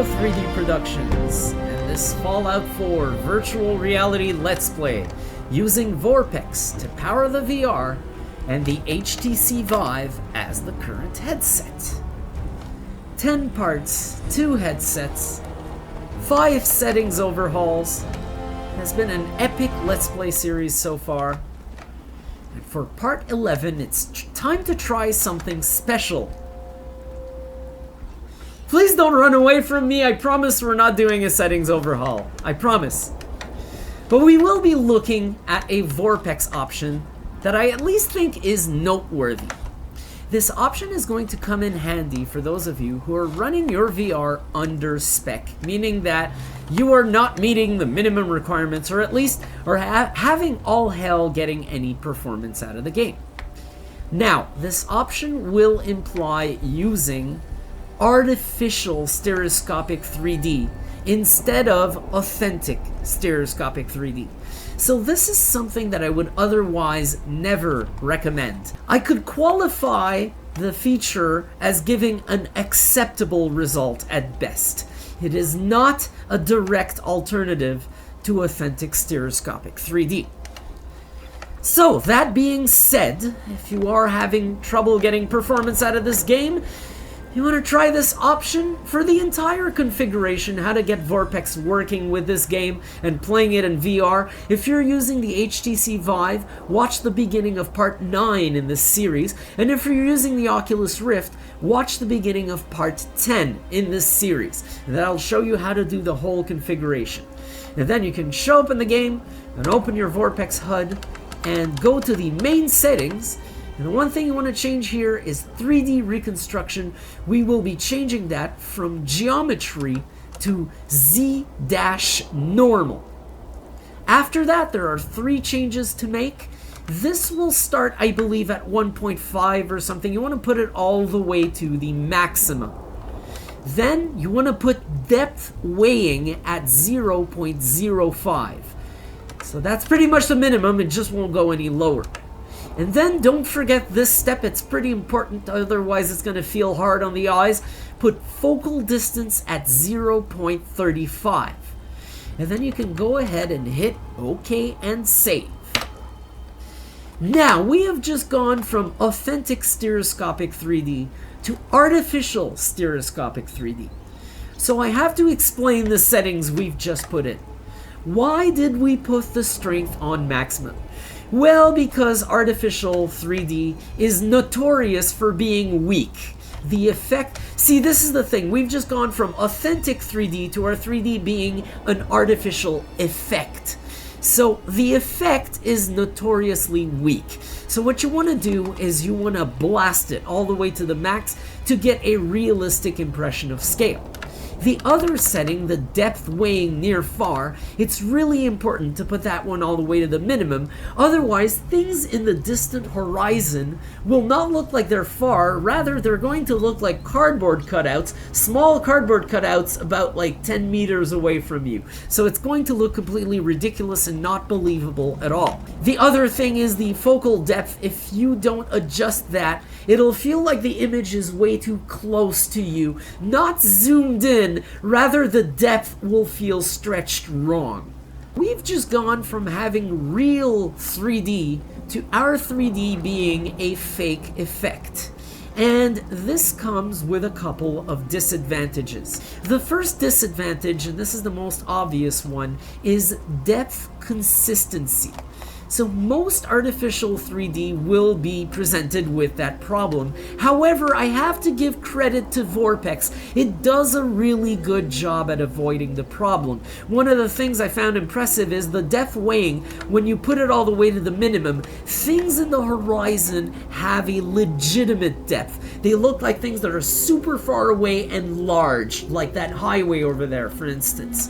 Zero 3D Productions, and this Fallout 4 virtual reality Let's Play using VorpX to power the VR and the HTC VIVE as the current headset. 10 parts, 2 headsets, 5 settings overhauls. It has been an epic Let's Play series so far. And for part 11, it's time to try something special. Please don't run away from me. I promise we're not doing a settings overhaul. I promise. But we will be looking at a VorpX option that I at least think is noteworthy. This option is going to come in handy for those of you who are running your VR under spec, meaning that you are not meeting the minimum requirements, or at least are having all hell getting any performance out of the game. Now, this option will imply using artificial stereoscopic 3D instead of authentic stereoscopic 3D. So this is something that I would otherwise never recommend. I could qualify the feature as giving an acceptable result at best. It is not a direct alternative to authentic stereoscopic 3D. So that being said, if you are having trouble getting performance out of this game, you want to try this option for the entire configuration, how to get VorpX working with this game and playing it in VR. If you're using the HTC VIVE, watch the beginning of part 9 in this series. And if you're using the Oculus Rift, watch the beginning of part 10 in this series. And that'll show you how to do the whole configuration. And then you can show up in the game and open your VorpX HUD and go to the main settings. And the one thing you want to change here is 3D reconstruction. We will be changing that from geometry to Z-Normal. After that, there are 3 changes to make. This will start, I believe, at 1.5 or something. You want to put it all the way to the maximum. Then you want to put depth weighing at 0.05. So that's pretty much the minimum. It just won't go any lower. And then don't forget this step, it's pretty important, otherwise it's going to feel hard on the eyes. Put focal distance at 0.35. And then you can go ahead and hit OK and save. Now, we have just gone from authentic stereoscopic 3D to artificial stereoscopic 3D. So I have to explain the settings we've just put in. Why did we put the strength on maximum? Well, because artificial 3D is notorious for being weak. The effect... See, this is the thing. We've just gone from authentic 3D to our 3D being an artificial effect. So the effect is notoriously weak. So what you want to do is you want to blast it all the way to the max to get a realistic impression of scale. The other setting, the depth weighing near far, it's really important to put that one all the way to the minimum. Otherwise, things in the distant horizon will not look like they're far. Rather, they're going to look like cardboard cutouts, small cardboard cutouts about like 10 meters away from you. So it's going to look completely ridiculous and not believable at all. The other thing is the focal depth. If you don't adjust that, it'll feel like the image is way too close to you, not zoomed in. Rather, the depth will feel stretched wrong. We've just gone from having real 3D to our 3D being a fake effect. And this comes with a couple of disadvantages. The first disadvantage, and this is the most obvious one, is depth consistency. So most artificial 3D will be presented with that problem. However, I have to give credit to VorpX. It does a really good job at avoiding the problem. One of the things I found impressive is the depth weighing. When you put it all the way to the minimum, things in the horizon have a legitimate depth. They look like things that are super far away and large, like that highway over there, for instance.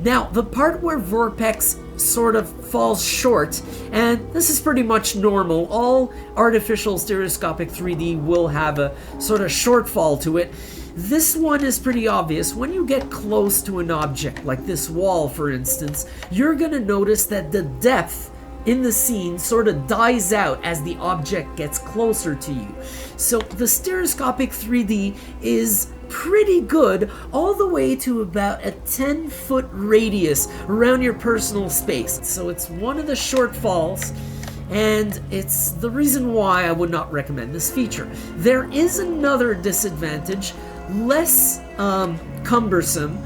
Now, the part where VorpX sort of falls short, and this is pretty much normal. All artificial stereoscopic 3D will have a sort of shortfall to it. This one is pretty obvious. When you get close to an object, like this wall for instance, you're gonna notice that the depth in the scene sort of dies out as the object gets closer to you. So the stereoscopic 3D is pretty good, all the way to about a 10-foot radius around your personal space. So it's one of the shortfalls, and it's the reason why I would not recommend this feature. There is another disadvantage, less cumbersome.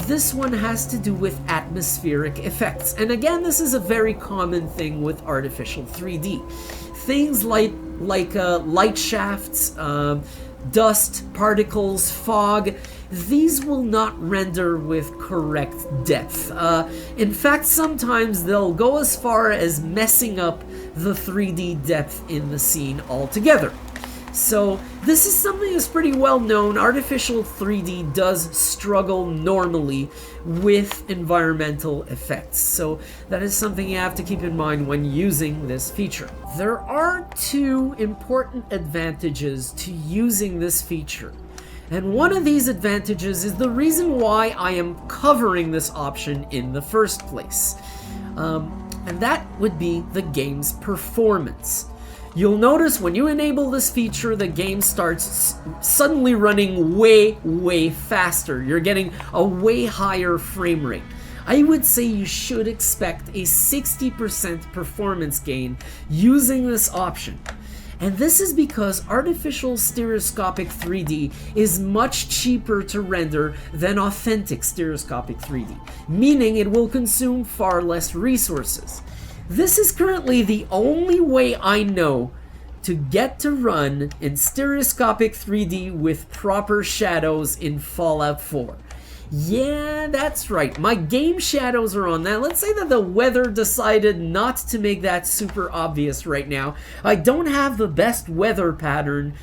This one has to do with atmospheric effects. And again, this is a very common thing with artificial 3D. Things like light shafts, dust, particles, fog, these will not render with correct depth. In fact, sometimes they'll go as far as messing up the 3D depth in the scene altogether. So this is something that's pretty well known. Artificial 3D does struggle normally with environmental effects. So that is something you have to keep in mind when using this feature. There are two important advantages to using this feature. And one of these advantages is the reason why I am covering this option in the first place. And that would be the game's performance. You'll notice when you enable this feature, the game starts suddenly running way faster. You're getting a way higher frame rate. I would say you should expect a 60% performance gain using this option. And this is because artificial stereoscopic 3D is much cheaper to render than authentic stereoscopic 3D, meaning it will consume far less resources. This is currently the only way I know to get to run in stereoscopic 3D with proper shadows in Fallout 4. Yeah, that's right. My game shadows are on that. Let's say that the weather decided not to make that super obvious right now. I don't have the best weather pattern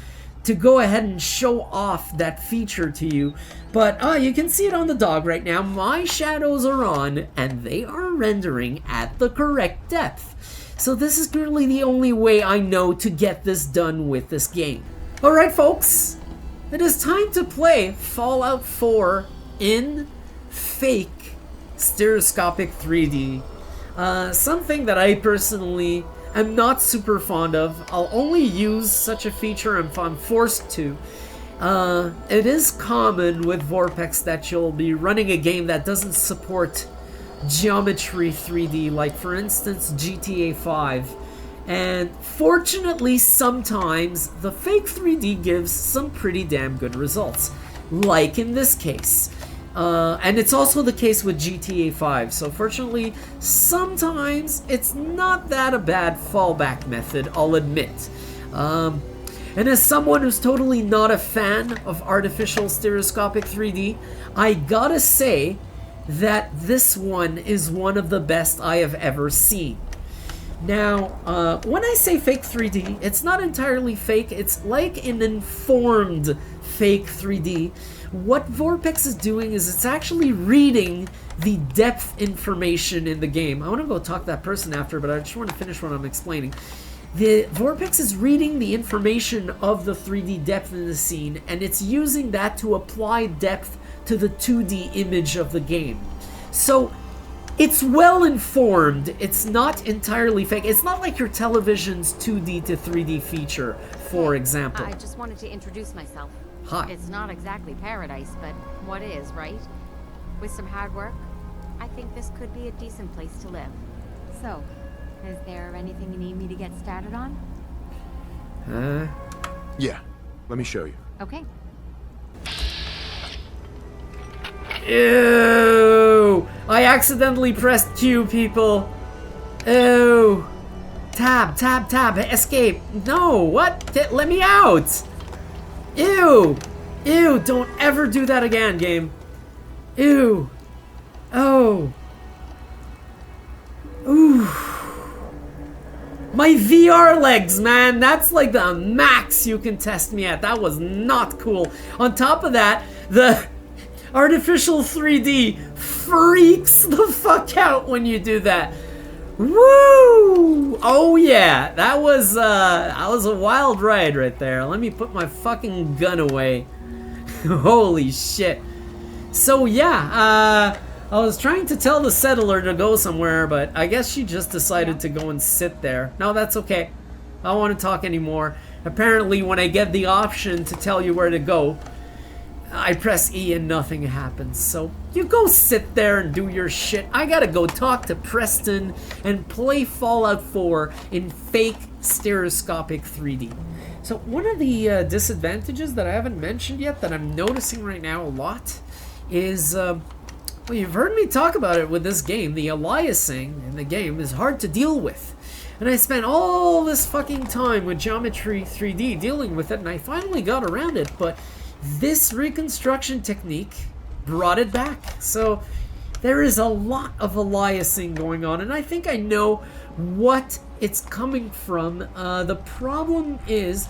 to go ahead and show off that feature to you, but you can see it on the dog right now. My shadows are on and they are rendering at the correct depth. So this is currently the only way I know to get this done with this game. Alright folks, it is time to play Fallout 4 in fake stereoscopic 3D. Something that I personally am not super fond of. I'll only use such a feature if I'm forced to. It is common with VorpX that you'll be running a game that doesn't support geometry 3D, like for instance GTA 5. And fortunately, sometimes the fake 3D gives some pretty damn good results, like in this case. And it's also the case with GTA 5, so fortunately, sometimes it's not that a bad fallback method, I'll admit. And as someone who's totally not a fan of artificial stereoscopic 3D, I gotta say that this one is one of the best I have ever seen. Now, when I say fake 3D, it's not entirely fake, it's like an informed fake 3D. What VorpX is doing is it's actually reading the depth information in the game. I want to go talk to that person after, but I just want to finish what I'm explaining. The VorpX is reading the information of the 3D depth in the scene, and it's using that to apply depth to the 2D image of the game. So it's well informed. It's not entirely fake. It's not like your television's 2D to 3D feature, for example. I just wanted to introduce myself. Hi. It's not exactly paradise, but what is, right? With some hard work, I think this could be a decent place to live. So, is there anything you need me to get started on? Yeah, let me show you. Okay. Ew! I accidentally pressed Q, people. Ew! Tab, escape. No, what? Let me out! Ew! Ew, don't ever do that again, game. Ew. Oh. Ooh. My VR legs, man. That's like the max you can test me at. That was not cool. On top of that, the artificial 3D freaks the fuck out when you do that. Woo! Oh yeah, that was a wild ride right there. Let me put my fucking gun away. Holy shit. So yeah, I was trying to tell the settler to go somewhere, but I guess she just decided to go and sit there. No, that's okay. I don't want to talk anymore. Apparently, when I get the option to tell you where to go, I press E and nothing happens. So you go sit there and do your shit. I gotta go talk to Preston and play Fallout 4 in fake stereoscopic 3D. So one of the disadvantages that I haven't mentioned yet that I'm noticing right now a lot is, well, you've heard me talk about it with this game. The aliasing in the game is hard to deal with. And I spent all this fucking time with Geometry 3D dealing with it, and I finally got around it, but this reconstruction technique brought it back. So there is a lot of aliasing going on, and I think I know what it's coming from. The problem is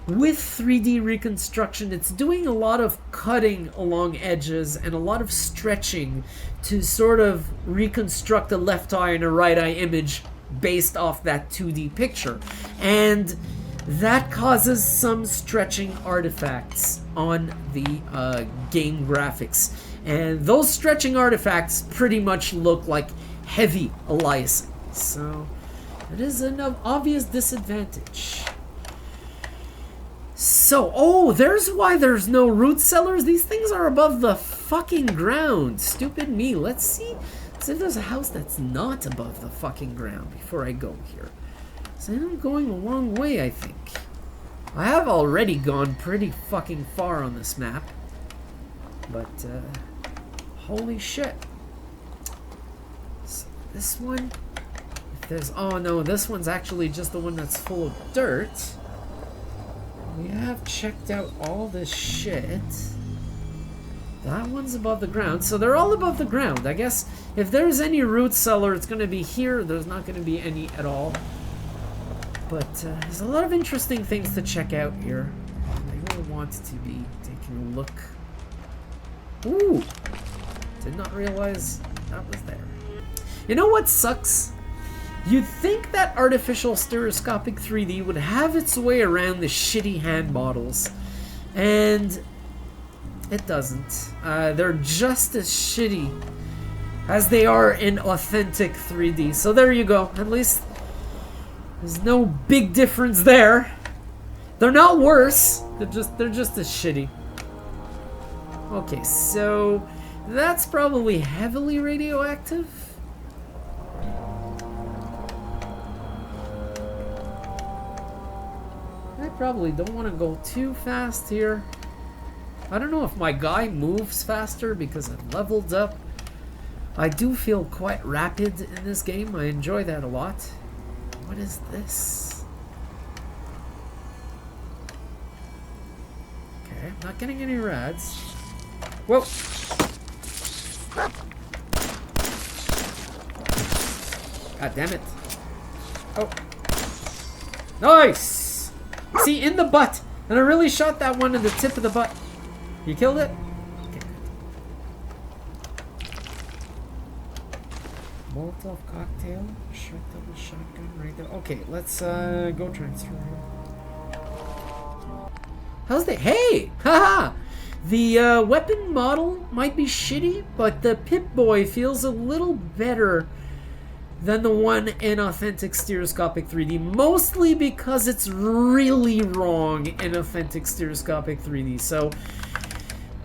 with 3D reconstruction, it's doing a lot of cutting along edges and a lot of stretching to sort of reconstruct a left eye and a right eye image based off that 2D picture. And that causes some stretching artifacts on the game graphics. And those stretching artifacts pretty much look like heavy aliasing. So it is an obvious disadvantage. So, oh, there's why there's no root cellars. These things are above the fucking ground. Stupid me. Let's see if there's a house that's not above the fucking ground before I go here. So I'm going a long way, I think. I have already gone pretty fucking far on this map. But, holy shit. So this one, if there's, oh no, this one's actually just the one that's full of dirt. We have checked out all this shit. That one's above the ground, so they're all above the ground. I guess if there's any root cellar, it's going to be here. There's not going to be any at all. But there's a lot of interesting things to check out here. I really want to be taking a look. Ooh! Did not realize that was there. You know what sucks? You'd think that artificial stereoscopic 3D would have its way around the shitty hand models. And it doesn't. They're just as shitty as they are in authentic 3D. So there you go. At least there's no big difference there. They're not worse. They're just as shitty. Okay, so that's probably heavily radioactive. I probably don't want to go too fast here. I don't know if my guy moves faster because I've leveled up. I do feel quite rapid in this game. I enjoy that a lot. What is this? Okay, I'm not getting any rads. Whoa! God damn it. Oh. Nice! See, in the butt! And I really shot that one in the tip of the butt. You killed it? Okay, good. Molotov cocktail. Short double shotgun right there. Okay, let's go transfer. How's the... Hey! Haha! The weapon model might be shitty, but the Pip-Boy feels a little better than the one in authentic stereoscopic 3D, mostly because it's really wrong in authentic stereoscopic 3D. So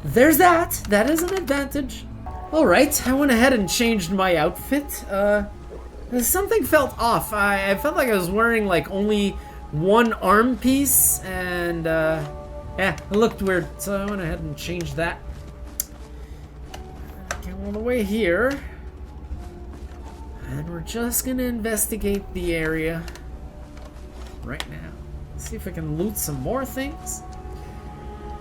there's that. That is an advantage. Alright, I went ahead and changed my outfit. Something felt off. I felt like I was wearing like only one arm piece, and yeah, it looked weird, so I went ahead and changed that. Came all the way here. And we're just gonna investigate the area right now. See if I can loot some more things.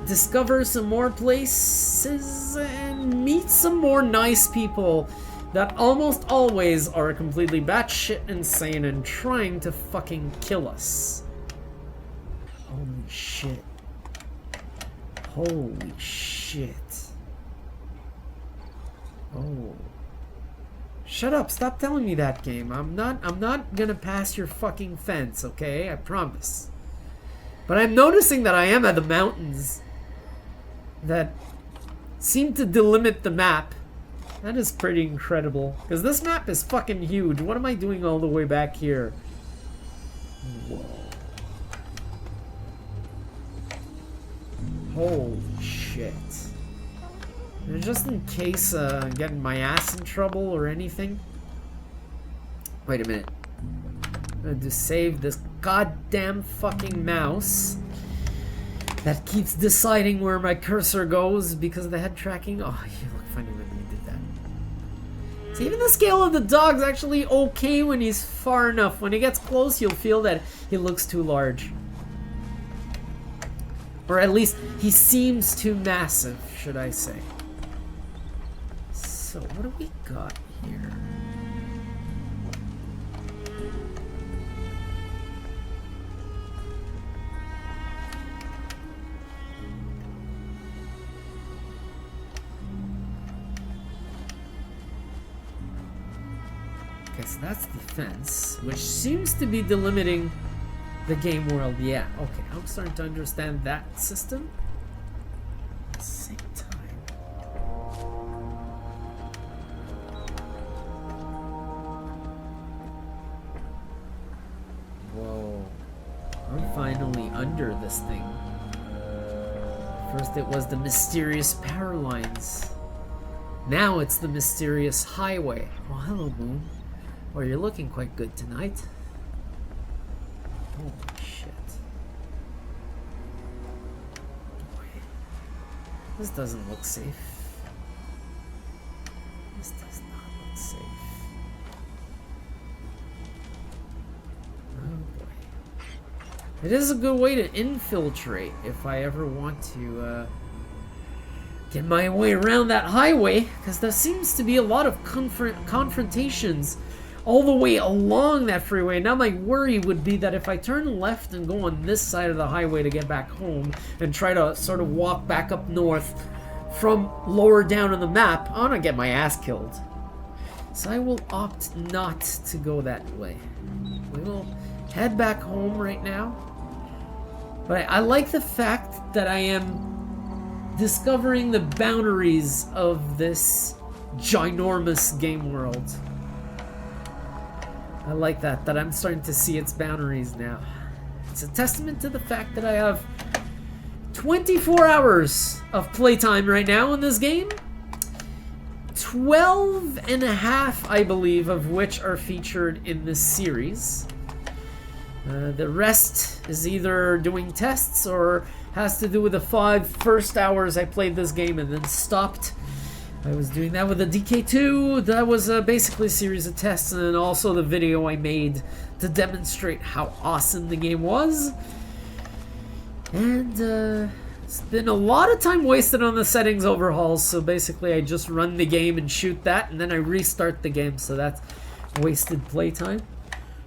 Discover some more places and meet some more nice people that almost always are completely batshit insane and trying to fucking kill us. Holy shit. Holy shit. Oh. Shut up, stop telling me that, game. I'm not gonna pass your fucking fence, okay? I promise. But I'm noticing that I am at the mountains that seem to delimit the map. That is pretty incredible. Because this map is fucking huge. What am I doing all the way back here? Whoa. Holy shit. Just in case I'm getting my ass in trouble or anything. Wait a minute. I'm gonna just save this goddamn fucking mouse that keeps deciding where my cursor goes because of the head tracking. Oh, you look funny when you did that. So even the scale of the dog's actually okay when he's far enough. When he gets close, you'll feel that he looks too large. Or at least he seems too massive, should I say. So what do we got here? Okay, so that's the fence, which seems to be delimiting the game world. Yeah, okay, I'm starting to understand that system. At the same time. Whoa. I'm finally under this thing. First it was the mysterious power lines. Now it's the mysterious highway. Well, hello, Moon. Well, you're looking quite good tonight. Holy shit. Boy. This doesn't look safe. This does not look safe. Oh boy. It is a good way to infiltrate if I ever want to get my way around that highway, because there seems to be a lot of confrontations all the way along that freeway. Now my worry would be that if I turn left and go on this side of the highway to get back home and try to sort of walk back up north from lower down on the map, I'm gonna get my ass killed. So I will opt not to go that way. We will head back home right now. But I like the fact that I am discovering the boundaries of this ginormous game world. I like that I'm starting to see its boundaries now. It's a testament to the fact that I have 24 hours of playtime right now in this game. 12 and a half, I believe, of which are featured in this series. The rest is either doing tests or has to do with the 5 first hours I played this game and then stopped. I was doing that with the DK2. That was basically a series of tests, and then also the video I made to demonstrate how awesome the game was. And it's been a lot of time wasted on the settings overhauls, so basically I just run the game and shoot that, and then I restart the game, so that's wasted playtime.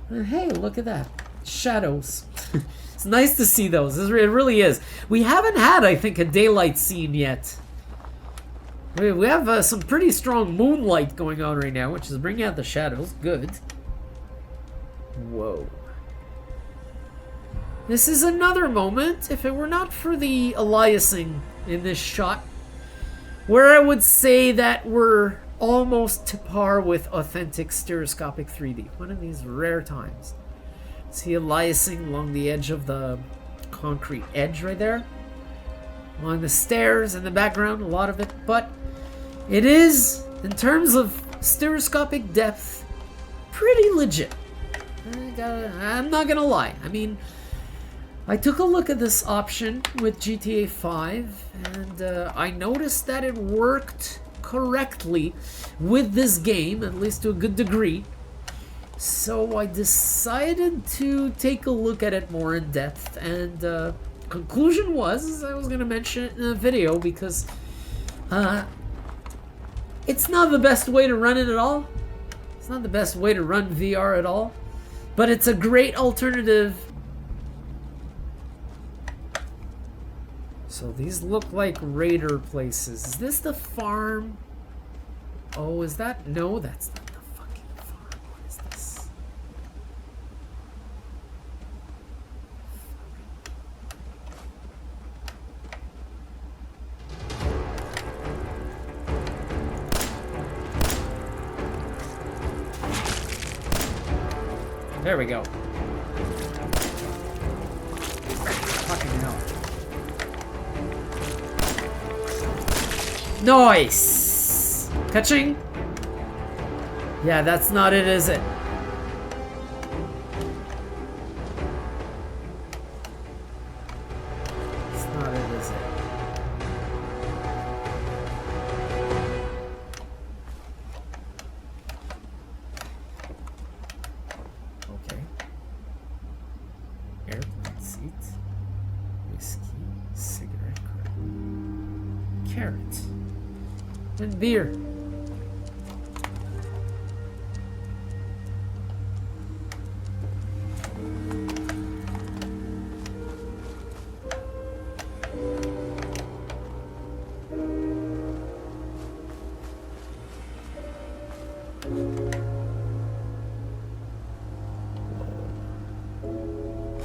And hey, look at that. Shadows. It's nice to see those. It really is. We haven't had, I think, a daylight scene yet. We have some pretty strong moonlight going on right now, which is bringing out the shadows. Good. Whoa. This is another moment, if it were not for the aliasing in this shot, where I would say that we're almost to par with authentic stereoscopic 3D. One of these rare times. See aliasing along the edge of the concrete edge right there. Along the stairs in the background, a lot of it, but it is, in terms of stereoscopic depth, pretty legit. I'm not gonna lie. I mean, I took a look at this option with GTA 5, and I noticed that it worked correctly with this game, at least to a good degree. So I decided to take a look at it more in depth, and conclusion was, I was going to mention it in a video, because it's not the best way to run it at all. It's not the best way to run VR at all, but it's a great alternative. So these look like raider places. Is this the farm? Oh, is that? No, that's not the fucking farm. What is this? There we go. Fucking hell. Nice! Catching? Yeah, that's not it, is it? It's not it, is it? Okay. Airplane seat. Whiskey. Cigarette carrot. And beer.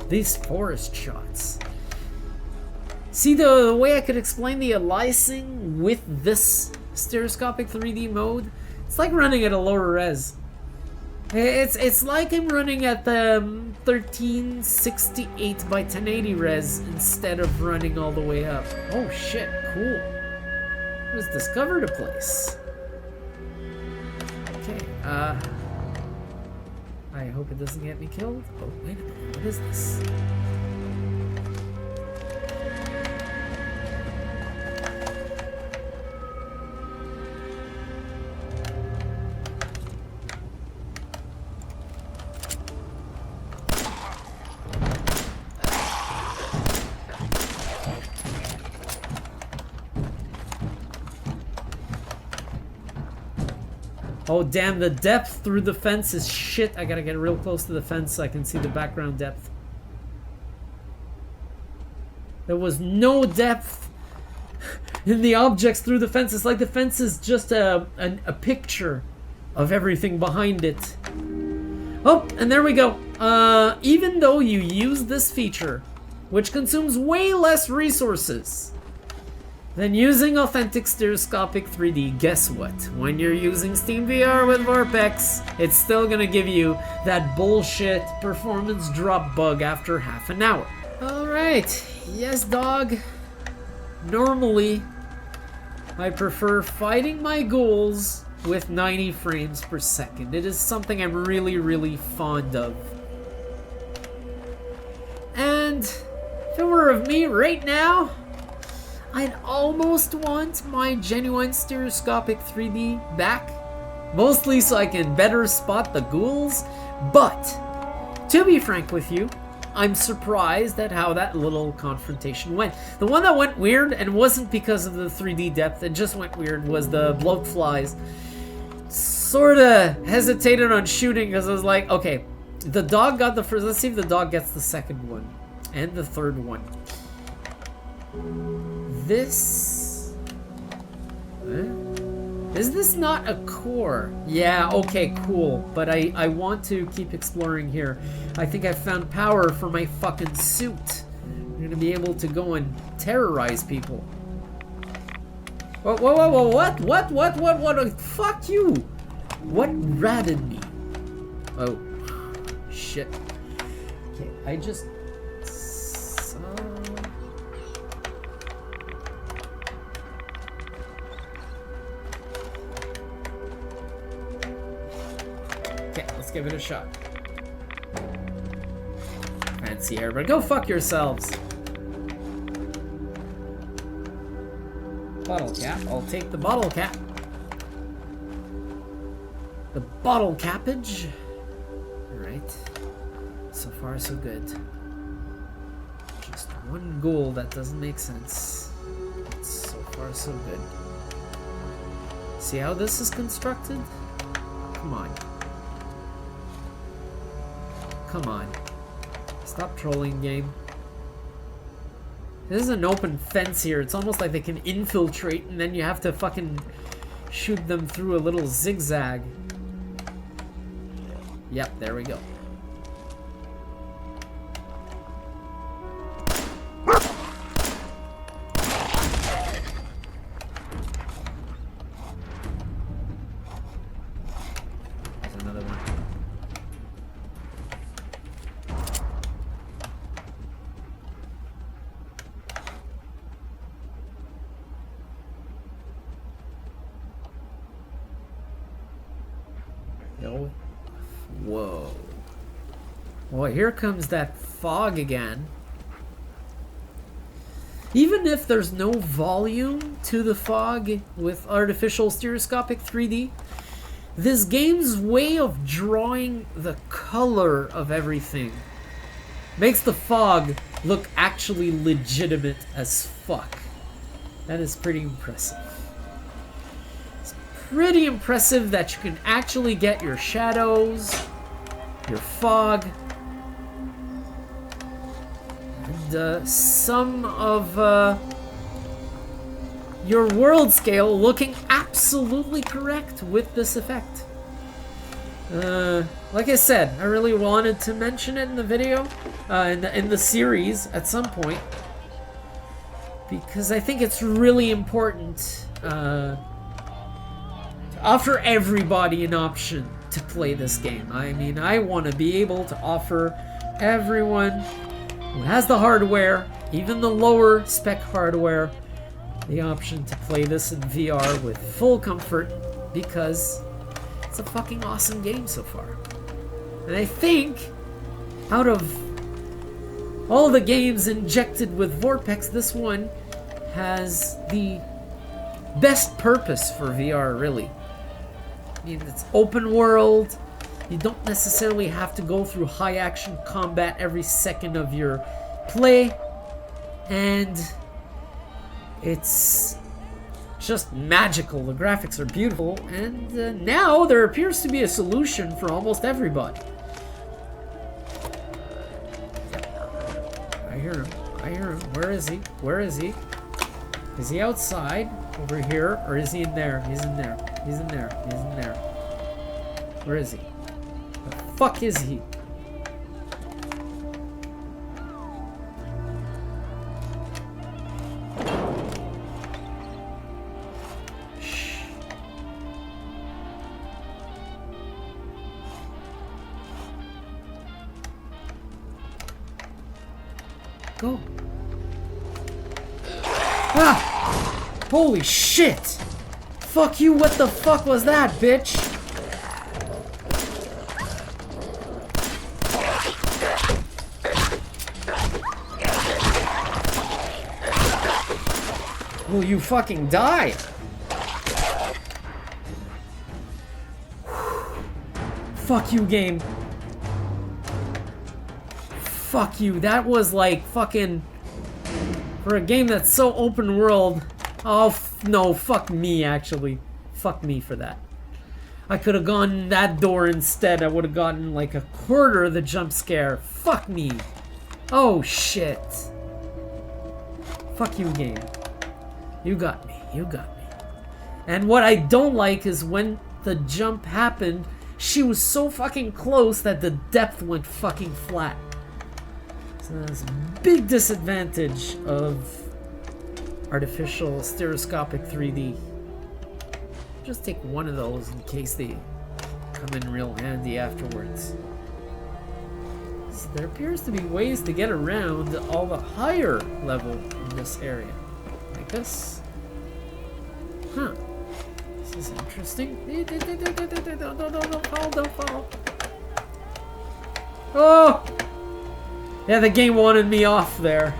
These forest shots. See, the way I could explain the aliasing with this stereoscopic 3D mode, it's like running at a lower res. It's like I'm running at the 1368 by 1080 res instead of running all the way up. Oh shit, cool. Just discovered a place. Okay, I hope it doesn't get me killed. Oh, wait a minute, what is this? Oh damn, the depth through the fence is shit. I gotta get real close to the fence so I can see the background depth. There was no depth in the objects through the fence. It's like the fence is just a picture of everything behind it. Oh, and there we go. Even though you use this feature, which consumes way less resources than using authentic stereoscopic 3D, guess what? When you're using SteamVR with VorpX, it's still gonna give you that bullshit performance drop bug after half an hour. Alright, yes dog. Normally, I prefer fighting my ghouls with 90 frames per second. It is something I'm really, really fond of. And if it were of me right now, I'd almost want my genuine stereoscopic 3D back, mostly so I can better spot the ghouls, but to be frank with you, I'm surprised at how that little confrontation went. The one that went weird, and wasn't because of the 3D depth, it just went weird, was the bloat flies. Sorta hesitated on shooting because I was like, okay, the dog got the first, let's see if the dog gets the second one, and the third one. This... Is this not a core? Yeah, okay, cool. But I want to keep exploring here. I think I found power for my fucking suit. I'm gonna be able to go and terrorize people. Whoa, whoa, whoa, whoa, what? Fuck you! What ratted me? Oh, shit. Okay, I just... give it a shot. Fancy air, but go fuck yourselves. Bottle cap. I'll take the bottle cap. The bottle cappage. Alright. So far, so good. Just one goal that doesn't make sense. But so far, so good. See how this is constructed? Come on. Come on. Stop trolling, game. This is an open fence here. It's almost like they can infiltrate and then you have to fucking shoot them through a little zigzag. Yep, there we go. There's another one. Whoa. Well, here comes that fog again. Even if there's no volume to the fog with artificial stereoscopic 3D, this game's way of drawing the color of everything makes the fog look actually legitimate as fuck. That is pretty impressive. It's pretty impressive that you can actually get your shadows, your fog, and some of your world scale looking absolutely correct with this effect. Like I said, I really wanted to mention it in the video, in the series at some point, because I think it's really important to offer everybody an option to play this game. I mean, I want to be able to offer everyone who has the hardware, even the lower spec hardware, the option to play this in VR with full comfort, because it's a fucking awesome game so far. And I think out of all the games injected with VorpX, this one has the best purpose for VR, really. I mean, it's open world. You don't necessarily have to go through high action combat every second of your play. And it's just magical. The graphics are beautiful. And now there appears to be a solution for almost everybody. I hear him. I hear him. Where is he? Where is he? Is he outside? Over here? Or is he in there? He's in there. He's in there. He's in there. Where is he? The fuck is he? Shh. Go. Ah! Holy shit! Fuck you, what the fuck was that, bitch? Will you fucking die? Fuck you, game. Fuck you, that was like fucking... For a game that's so open world... Oh, no, fuck me, actually. Fuck me for that. I could have gone that door instead. I would have gotten like a quarter of the jump scare. Fuck me. Oh, shit. Fuck you, game. You got me. You got me. And what I don't like is when the jump happened, she was so fucking close that the depth went fucking flat. So that's a big disadvantage of artificial stereoscopic 3D. Just take one of those in case they come in real handy afterwards. So there appears to be ways to get around all the higher level in this area. Like this. Huh. This is interesting. Don't fall, don't fall. Oh! Yeah, the game wanted me off there.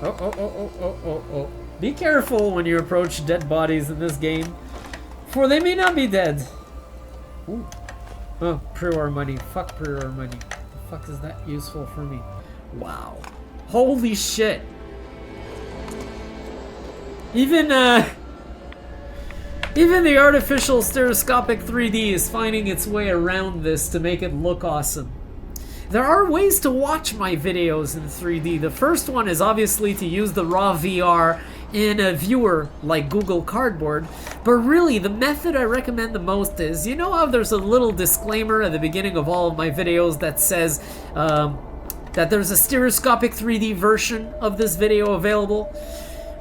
Oh. Be careful when you approach dead bodies in this game, for they may not be dead. Ooh. Oh, pre-order money. Fuck pre-order money. The fuck is that useful for me? Wow. Holy shit. Even the artificial stereoscopic 3D is finding its way around this to make it look awesome. There are ways to watch my videos in 3D. The first one is obviously to use the raw VR in a viewer like Google Cardboard, but really the method I recommend the most is, you know how there's a little disclaimer at the beginning of all of my videos that says that there's a stereoscopic 3D version of this video available?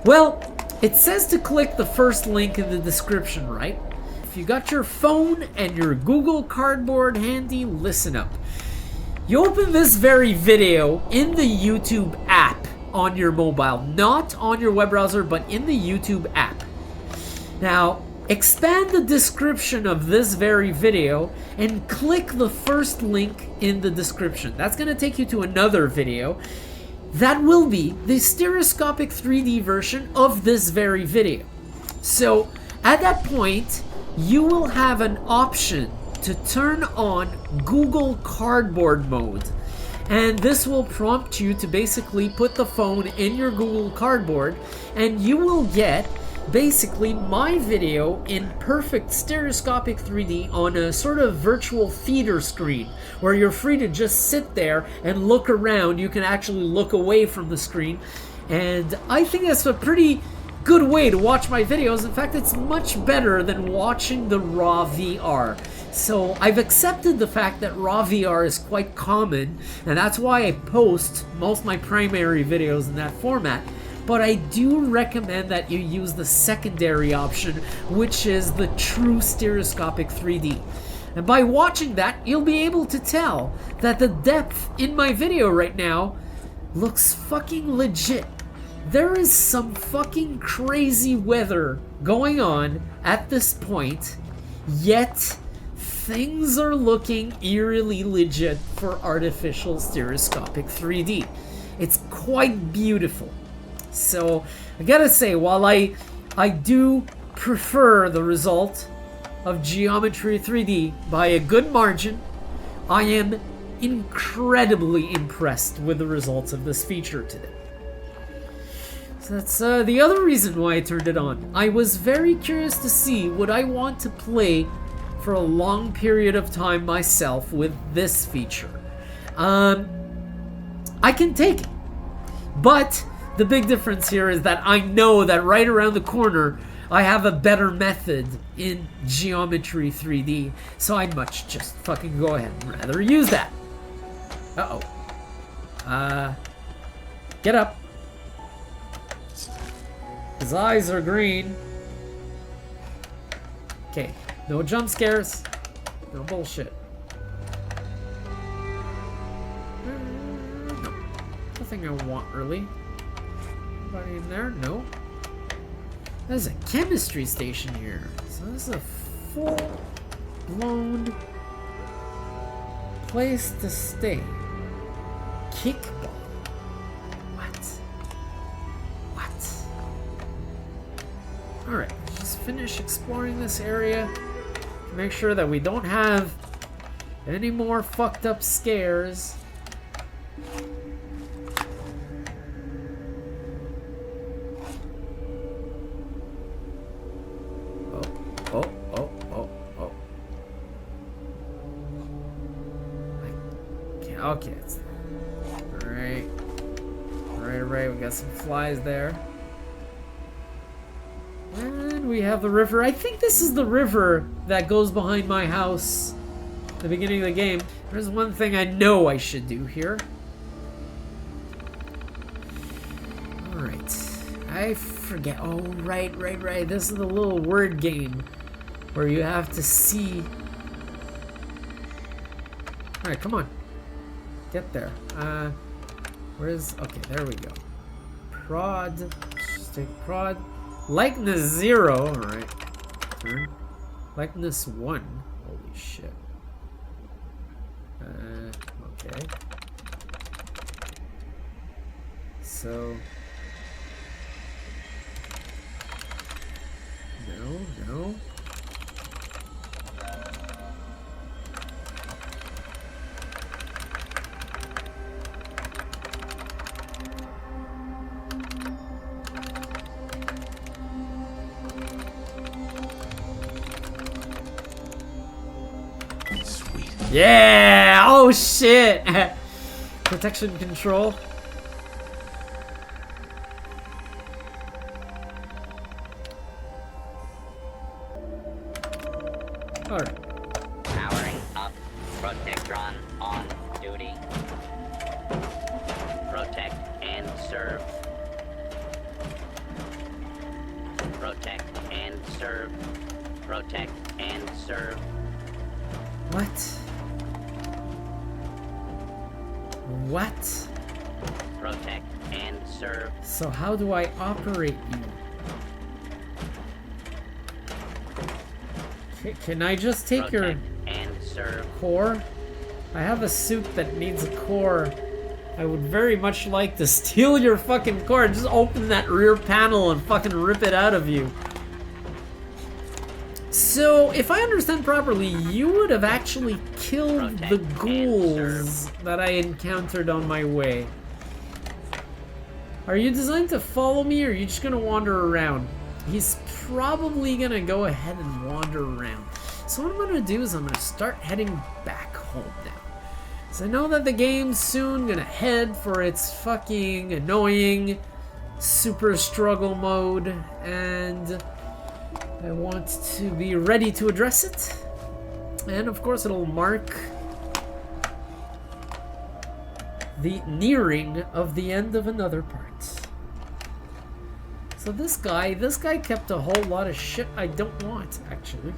Well, it says to click the first link in the description, right? If you got your phone and your Google Cardboard handy, listen up. You open this very video in the YouTube app on your mobile, not on your web browser, but in the YouTube app. Now, expand the description of this very video and click the first link in the description. That's going to take you to another video. That will be the stereoscopic 3D version of this very video. So at that point, you will have an option to turn on Google Cardboard mode. And this will prompt you to basically put the phone in your Google Cardboard, and you will get basically my video in perfect stereoscopic 3D on a sort of virtual feeder screen where you're free to just sit there and look around. You can actually look away from the screen, and I think that's a pretty good way to watch my videos. In fact, it's much better than watching the raw VR. So I've accepted the fact that raw VR is quite common, and that's why I post most of my primary videos in that format. But I do recommend that you use the secondary option, which is the true stereoscopic 3D. And by watching that, you'll be able to tell that the depth in my video right now looks fucking legit. There is some fucking crazy weather going on at this point, yet things are looking eerily legit for artificial stereoscopic 3D. It's quite beautiful. So I gotta say, while I do prefer the result of Geometry 3D by a good margin, I am incredibly impressed with the results of this feature today. So that's the other reason why I turned it on. I was very curious to see would I want to play for a long period of time myself with this feature. I can take it, but the big difference here is that I know that right around the corner I have a better method in Geometry 3D, so I'd much just fucking go ahead and rather use that. Get up. His eyes are green. Okay, no jump scares. No bullshit. No. Nothing I want, really. Anybody in there? No. There's a chemistry station here. So this is a full-blown place to stay. Kickball. Alright, just finish exploring this area. Make sure that we don't have any more fucked up scares. Okay, it's right. Right, we got some flies there. And we have the river. I think this is the river that goes behind my house at the beginning of the game. There's one thing I know I should do here. Alright. I forget. Oh, right. This is the little word game where you have to see. Alright, come on. Get there. Where's... Okay, there we go. Prod. Just take prod. Likeness 0. Alright. Turn. Likeness 1. Holy shit. Okay. So... No. Yeah! Oh shit! Protection control. Alright. Powering up. Protectron on duty. Protect and serve. Protect and serve. Protect and serve. What? What? Protect and serve. So how do I operate you? Can I just take your Protect and serve. core? I have a suit that needs a core. I would very much like to steal your fucking core. Just open that rear panel and fucking rip it out of you. So, if I understand properly, you would have actually killed the ghouls that I encountered on my way. Are you designed to follow me, or are you just gonna wander around? He's probably gonna go ahead and wander around. So what I'm gonna do is I'm gonna start heading back home now. So I know that the game's soon gonna head for its fucking annoying super struggle mode, and I want to be ready to address it. And of course it'll mark the nearing of the end of another part. So this guy kept a whole lot of shit I don't want, actually.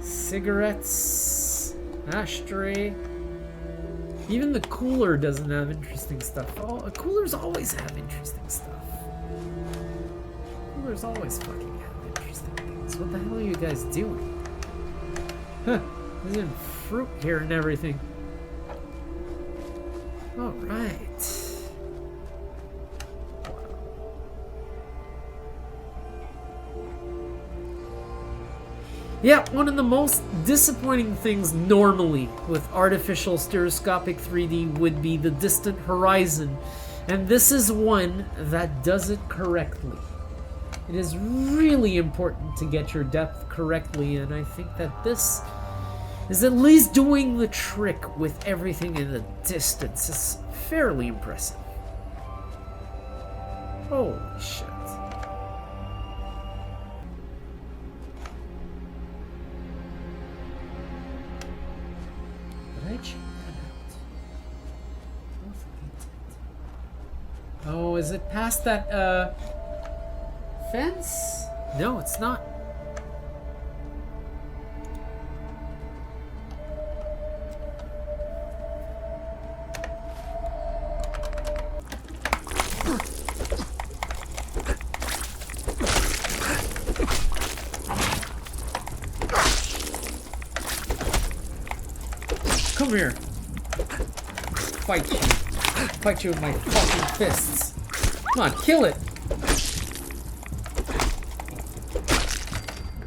Cigarettes, ashtray. Even the cooler doesn't have interesting stuff. Oh, coolers always have interesting stuff. Coolers always fucking have interesting things. What the hell are you guys doing? Huh, there's even fruit here and everything. Alright. Yeah, one of the most disappointing things normally with artificial stereoscopic 3D would be the distant horizon, and this is one that does it correctly. It is really important to get your depth correctly, and I think that this is at least doing the trick with everything in the distance. It's fairly impressive. Holy shit. Did I check that out? Oh, is it past that, fence? No, it's not. Come here. Fight you. Fight you with my fucking fists. Come on, kill it.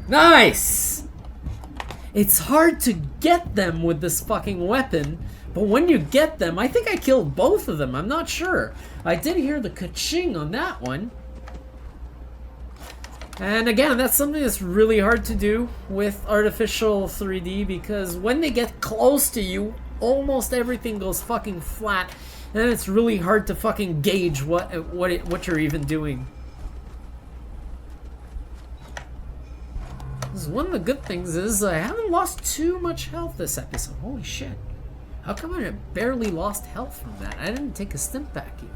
Nice! It's hard to get them with this fucking weapon, but when you get them, I think I killed both of them, I'm not sure. I did hear the ka-ching on that one. And again, that's something that's really hard to do with artificial 3D, because when they get close to you, almost everything goes fucking flat, and it's really hard to fucking gauge what you're even doing. One of the good things is I haven't lost too much health this episode. Holy shit. How come I barely lost health from that? I didn't take a stim pack even.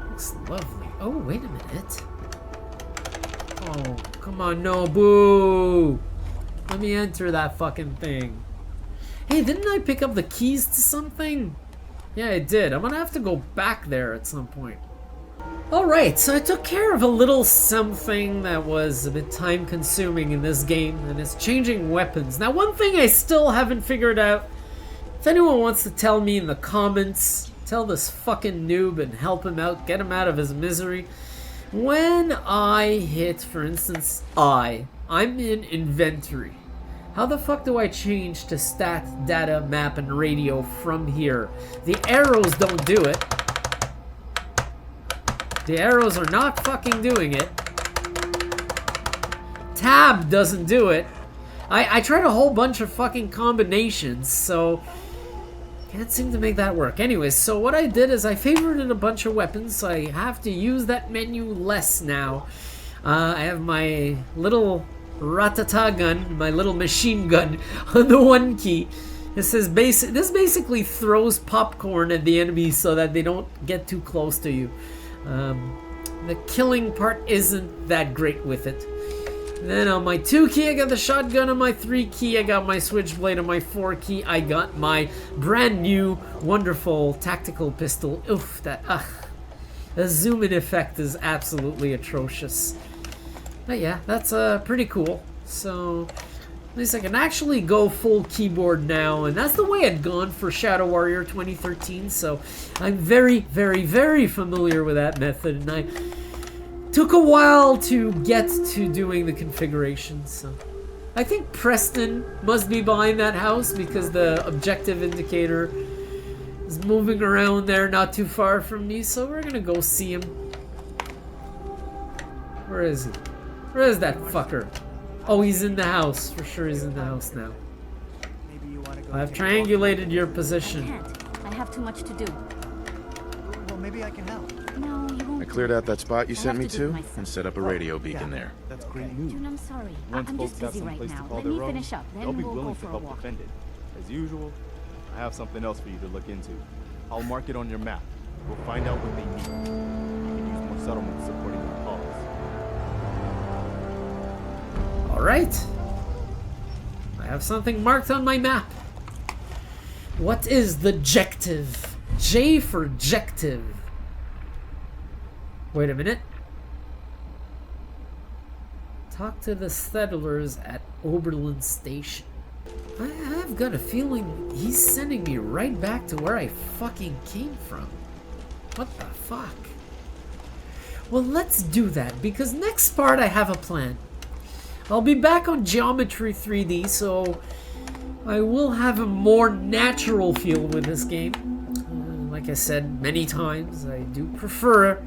Looks lovely. Oh, wait a minute. Oh, come on, no, boo! Let me enter that fucking thing. Hey, didn't I pick up the keys to something? Yeah, I did. I'm gonna have to go back there at some point. Alright, so I took care of a little something that was a bit time consuming in this game, and it's changing weapons. Now, one thing I still haven't figured out, if anyone wants to tell me in the comments, tell this fucking noob and help him out, get him out of his misery. When I hit, for instance, I'm in inventory. How the fuck do I change to stat, data, map, and radio from here? The arrows don't do it. The arrows are not fucking doing it. Tab doesn't do it. I tried a whole bunch of fucking combinations, so can't seem to make that work. Anyways, so what I did is I favorited a bunch of weapons, so I have to use that menu less now. I have my little ratata gun, my little machine gun on the one key. This basically throws popcorn at the enemies so that they don't get too close to you. The killing part isn't that great with it. Then on my 2 key I got the shotgun, on my 3 key I got my switchblade, on my 4 key I got my brand new wonderful tactical pistol. Oof, the zoom in effect is absolutely atrocious. But yeah, that's pretty cool. So at least I can actually go full keyboard now, and that's the way I'd gone for Shadow Warrior 2013, so I'm very, very, very familiar with that method, and I took a while to get to doing the configuration, so I think Preston must be behind that house because the objective indicator is moving around there not too far from me, so we're gonna go see him. Where is he? Where is that fucker? Oh, he's in the house. For sure he's in the house now. I've triangulated your position. I can't. I have too much to do. Well, maybe I can help. No, you won't. I cleared out that spot you I sent have me to do it to myself. and set up a radio beacon there. That's great news. June, I'm sorry. Once I'm folks just have busy some right place to now. call Let their me own, finish up, then they'll be we'll go willing for to a help walk. defend it. As usual, I have something else for you to look into. I'll mark it on your map. We'll find out what they need. You can use more settlements supporting our cause. Alright. I have something marked on my map. What is the objective? J for objective. Wait a minute. Talk to the settlers at Oberlin Station. I've got a feeling he's sending me right back to where I fucking came from. What the fuck? Well, let's do that, because next part I have a plan. I'll be back on Geometry 3D, so I will have a more natural feel with this game. Like I said many times, I do prefer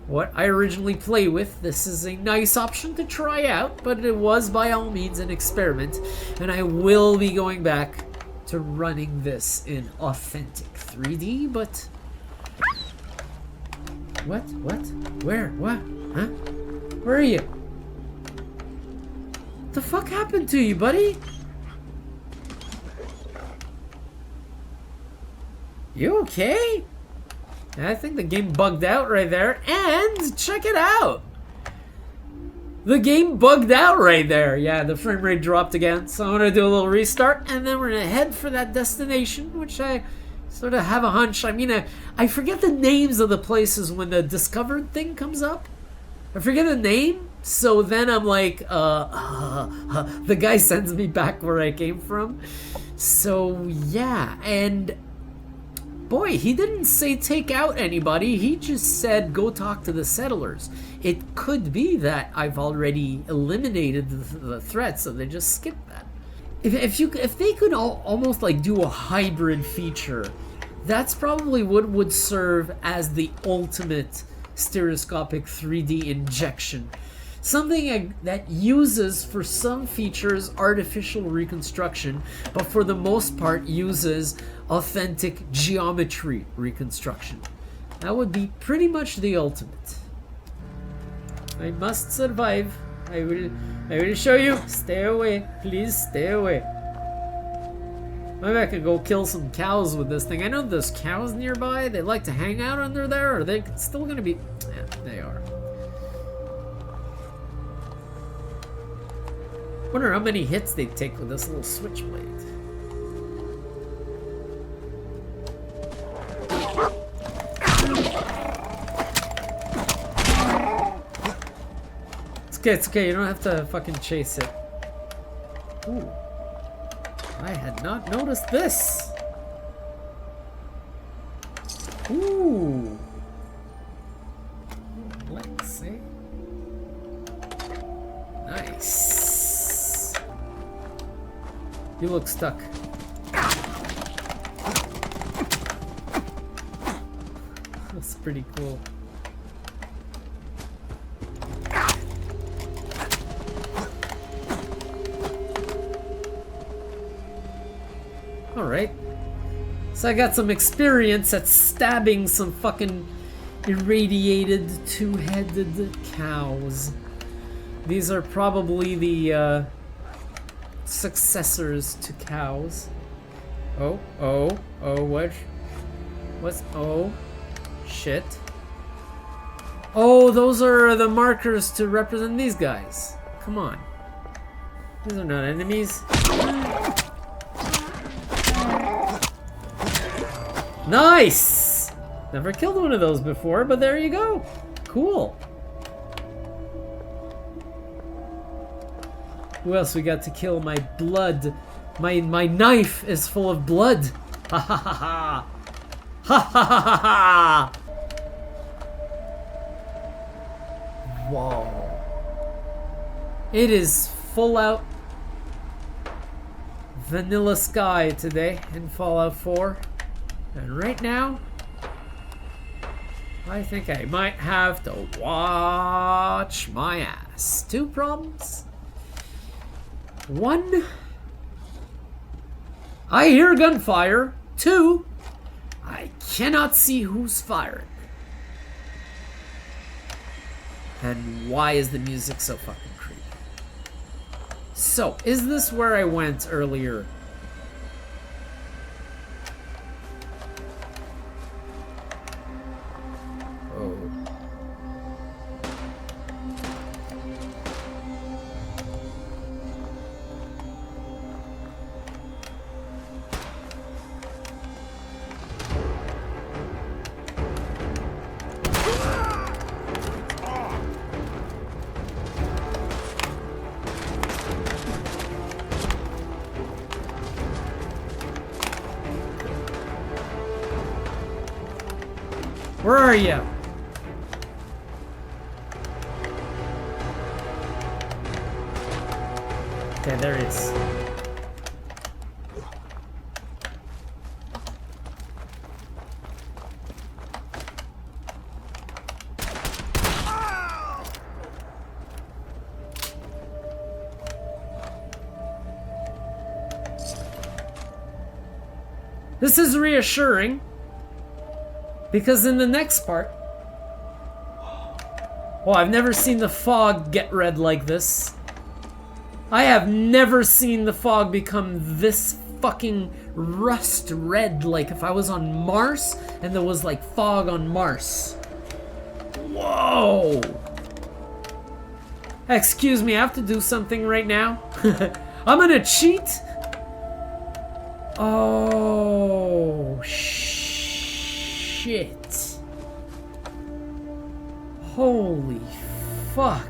what I originally play with. This is a nice option to try out, but it was by all means an experiment, and I will be going back to running this in authentic 3D, but... What? Where? What? Huh? Where are you? What the fuck happened to you, buddy? You okay? I think the game bugged out right there, and check it out! The game bugged out right there. Yeah, the frame rate dropped again, so I'm gonna do a little restart, and then we're gonna head for that destination, which I sort of have a hunch. I mean, I forget the names of the places when the discovered thing comes up. I forget the name, so then I'm like, the guy sends me back where I came from. So, yeah, and... boy, he didn't say take out anybody, he just said go talk to the settlers. It could be that I've already eliminated the threat, so they just skipped that. If they could almost like do a hybrid feature, that's probably what would serve as the ultimate stereoscopic 3D injection. Something that uses, for some features, artificial reconstruction, but for the most part uses authentic geometry reconstruction. That would be pretty much the ultimate. I must survive. I will show you. Stay away. Please stay away. Maybe I could go kill some cows with this thing. I know there's cows nearby. They like to hang out under there. Are they still gonna be... yeah, they are. Wonder how many hits they'd take with this little switchblade. It's okay, you don't have to fucking chase it. Ooh. I had not noticed this. Ooh. Let's see. Nice. You look stuck. That's pretty cool. Alright. So I got some experience at stabbing some fucking irradiated two-headed cows. These are probably the successors to cows. Oh, what's, oh, shit. Oh, those are the markers to represent these guys. Come on. These are not enemies. Nice! Never killed one of those before, but there you go. Cool. Who else we got to kill? My blood. My knife is full of blood. Ha ha ha ha. Ha ha ha ha ha. Whoa. It is full out vanilla sky today in Fallout 4. And right now, I think I might have to watch my ass. 2 problems. 1, I hear gunfire. 2, I cannot see who's firing. And why is the music so fucking creepy? So, is this where I went earlier? Oh. Where are you? Okay, there he is. This is reassuring. Because in the next part... Oh, I've never seen the fog get red like this. I have never seen the fog become this fucking rust red, like if I was on Mars and there was like fog on Mars. Whoa! Excuse me, I have to do something right now. I'm gonna cheat. Oh, shit. Holy fuck.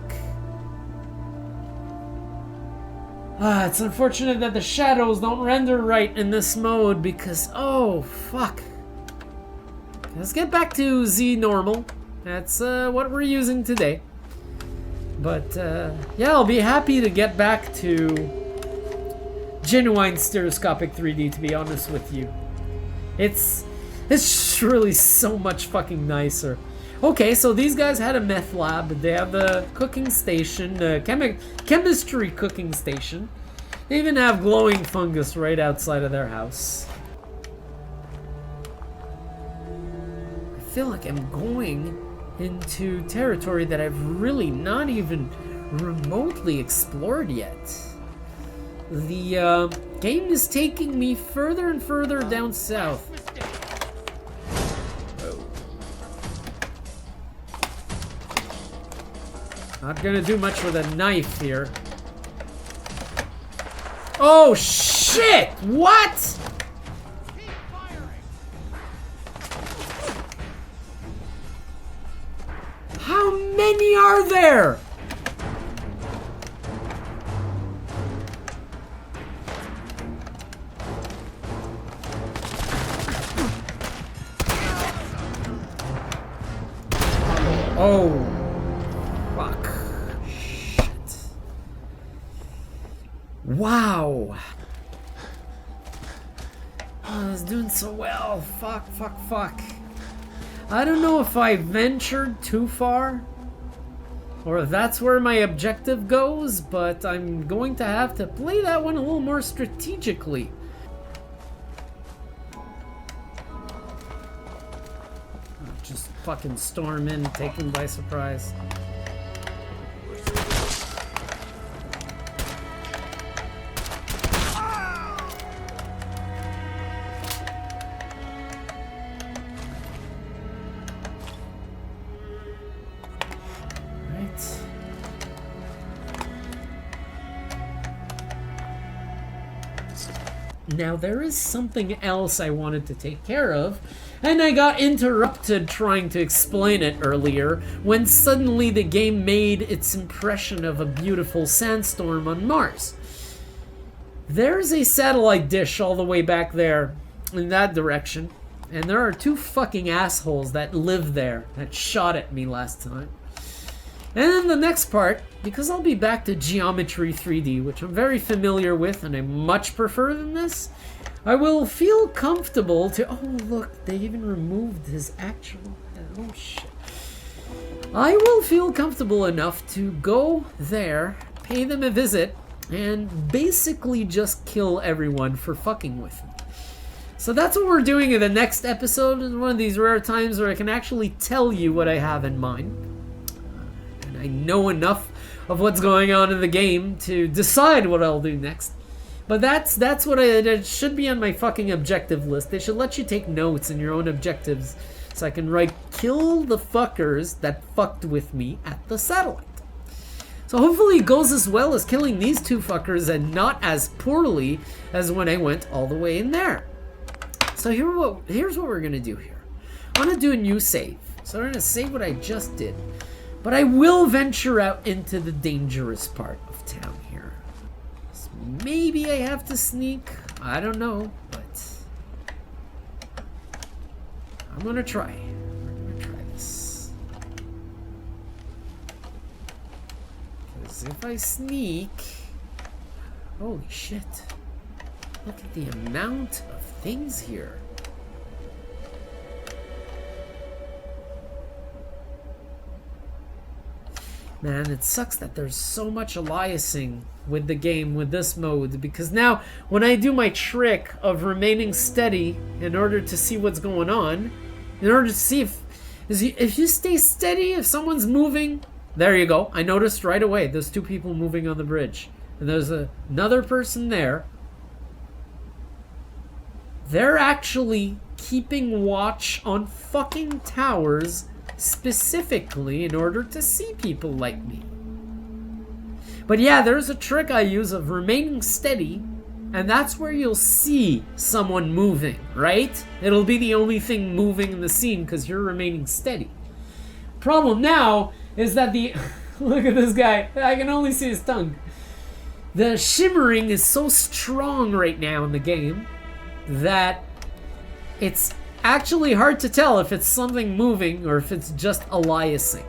It's unfortunate that the shadows don't render right in this mode because, oh, fuck. Let's get back to Z-Normal. That's what we're using today. But, yeah, I'll be happy to get back to genuine stereoscopic 3D, to be honest with you. It's just really so much fucking nicer. Okay, so these guys had a meth lab. They have a cooking station, chemistry cooking station. They even have glowing fungus right outside of their house. I feel like I'm going into territory that I've really not even remotely explored yet. The game is taking me further and further down south. Not gonna do much with a knife here. Oh shit! What? How many are there? Oh. Wow! I was doing so well. Fuck. I don't know if I ventured too far, or if that's where my objective goes, but I'm going to have to play that one a little more strategically. Just fucking storm in, take them by surprise. Now, there is something else I wanted to take care of, And I got interrupted trying to explain it earlier when suddenly the game made its impression of a beautiful sandstorm on Mars. There's a satellite dish all the way back there in that direction. And there are two fucking assholes that live there that shot at me last time. And then the next part, because I'll be back to Geometry 3D, which I'm very familiar with and I much prefer than this, I will feel comfortable to... Oh, look, they even removed his actual... Oh, shit. I will feel comfortable enough to go there, pay them a visit, and basically just kill everyone for fucking with me. So that's what we're doing in the next episode. It's one of these rare times where I can actually tell you what I have in mind. And I know enough of what's going on in the game to decide what I'll do next. But that's what it should be on my fucking objective list. They should let you take notes in your own objectives. So I can write, kill the fuckers that fucked with me at the satellite. So hopefully it goes as well as killing these two fuckers and not as poorly as when I went all the way in there. So here's what we're gonna do here. I wanna do a new save. So I'm gonna save what I just did. But I will venture out into the dangerous part of town here. So maybe I have to sneak. I don't know, but I'm gonna try. We're gonna try this. Because if I sneak... Holy shit. Look at the amount of things here. Man, it sucks that there's so much aliasing with the game with this mode, because now when I do my trick of remaining steady in order to see what's going on, in order to see if you stay steady, if someone's moving, there you go. I noticed right away there's two people moving on the bridge, and there's another person there. They're actually keeping watch on fucking towers specifically in order to see people like me. But yeah, there's a trick I use of remaining steady, and that's where you'll see someone moving, right? It'll be the only thing moving in the scene because you're remaining steady. Problem now is that the... Look at this guy. I can only see his tongue. The shimmering is so strong right now in the game that it's actually hard to tell if it's something moving or if it's just aliasing.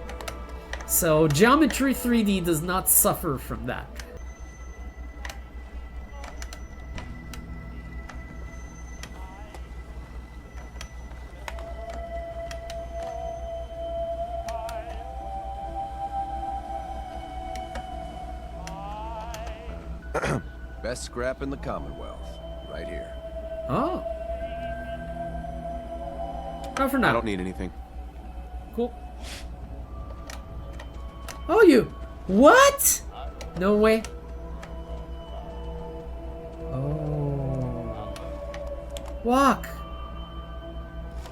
So Geometry 3D does not suffer from that. Best scrap in the Commonwealth, right here. Oh. Not for now. I don't need anything. Cool. Oh, you... What? No way. Oh. Walk.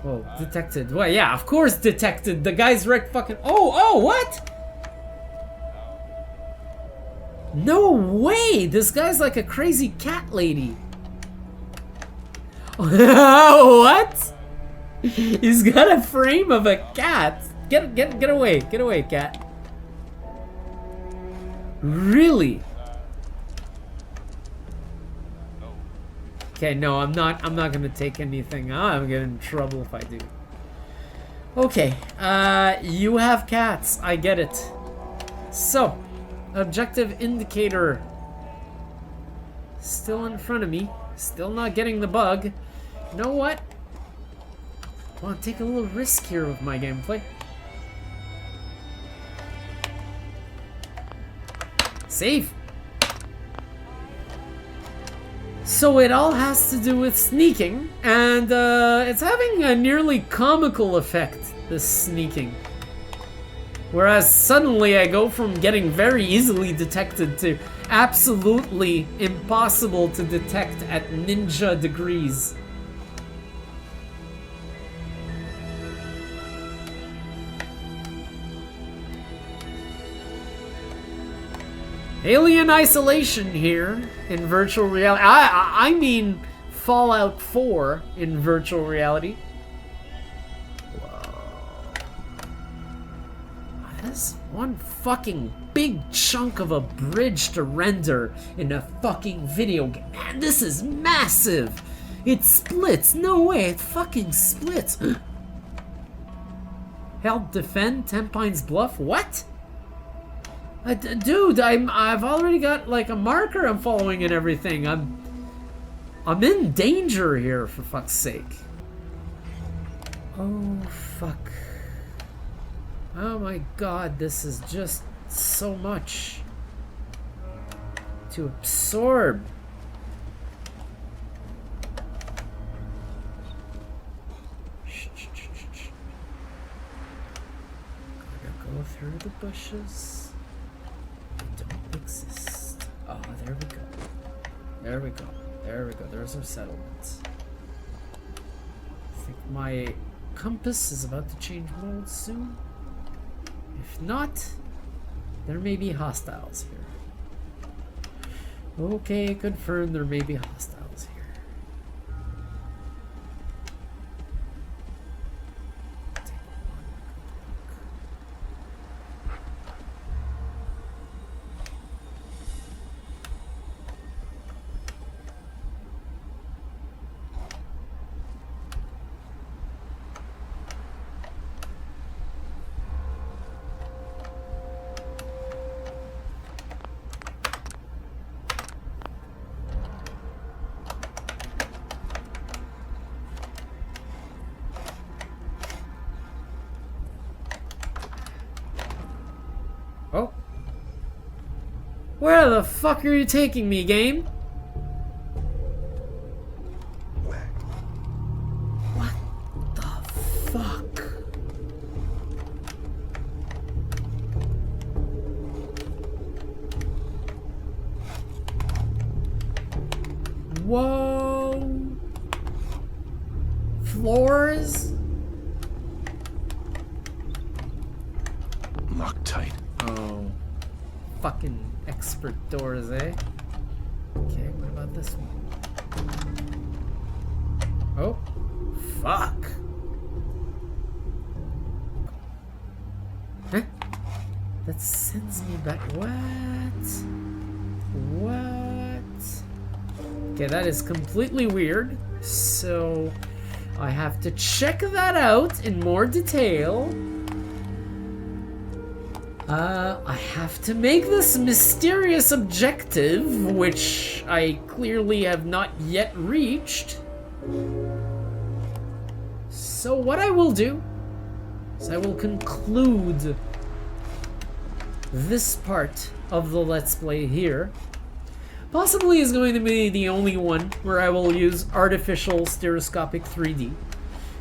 Whoa, detected. Well, yeah, of course detected. The guy's wrecked fucking... Oh, what? No way! This guy's like a crazy cat lady. What? He's got a frame of a cat. Get away. Get away, cat. Really? Okay, no, I'm not gonna take anything. I'm getting in trouble if I do. Okay, you have cats. I get it. So, objective indicator. Still in front of me. Still not getting the bug. You know what? I want to take a little risk here with my gameplay. Save. So it all has to do with sneaking, and it's having a nearly comical effect, this sneaking. Whereas suddenly I go from getting very easily detected to absolutely impossible to detect at ninja degrees. Alien Isolation here in virtual reality. I mean Fallout 4 in virtual reality. One fucking big chunk of a bridge to render in a fucking video game. Man, this is massive! It splits! No way, it fucking splits! Help defend 10 Pines Bluff? What? Dude, I've already got like a marker I'm following and everything. I'm in danger here, for fuck's sake. Oh, fuck. Oh my god, this is just so much to absorb. Gotta go through the bushes. They don't exist. Oh, there we go. There we go. There we go. There's our settlement. I think my compass is about to change mold soon. If not, there may be hostiles here. Okay, confirmed there may be hostiles here. Take one Oh. Where the fuck are you taking me, game? What the fuck? Whoa. Floors? Locked tight. Oh, fucking expert doors, eh? Okay, what about this one? Oh, fuck. Huh? That sends me back. What? Okay, that is completely weird. So, I have to check that out in more detail. I have to make this mysterious objective, which I clearly have not yet reached. So what I will do is I will conclude this part of the Let's Play here. Possibly is going to be the only one where I will use artificial stereoscopic 3D.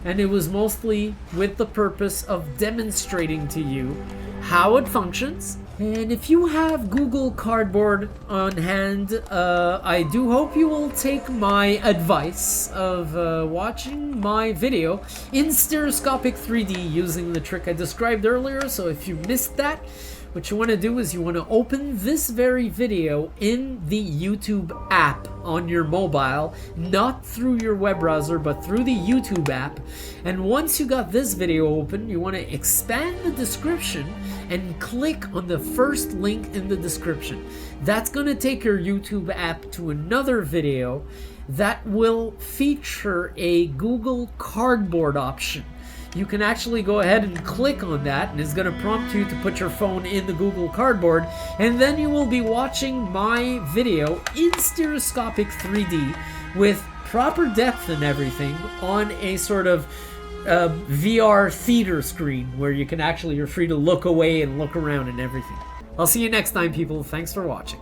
And it was mostly with the purpose of demonstrating to you how it functions. And if you have Google Cardboard on hand, I do hope you will take my advice of watching my video in stereoscopic 3D using the trick I described earlier. So if you missed that, what you want to do is you want to open this very video in the YouTube app on your mobile, not through your web browser, but through the YouTube app. And once you got this video open, you want to expand the description and click on the first link in the description. That's going to take your YouTube app to another video that will feature a Google Cardboard option. You can actually go ahead and click on that, and it's going to prompt you to put your phone in the Google Cardboard, and then you will be watching my video in stereoscopic 3D with proper depth and everything on a sort of VR theater screen where you can actually, you're free to look away and look around and everything. I'll see you next time, people. Thanks for watching.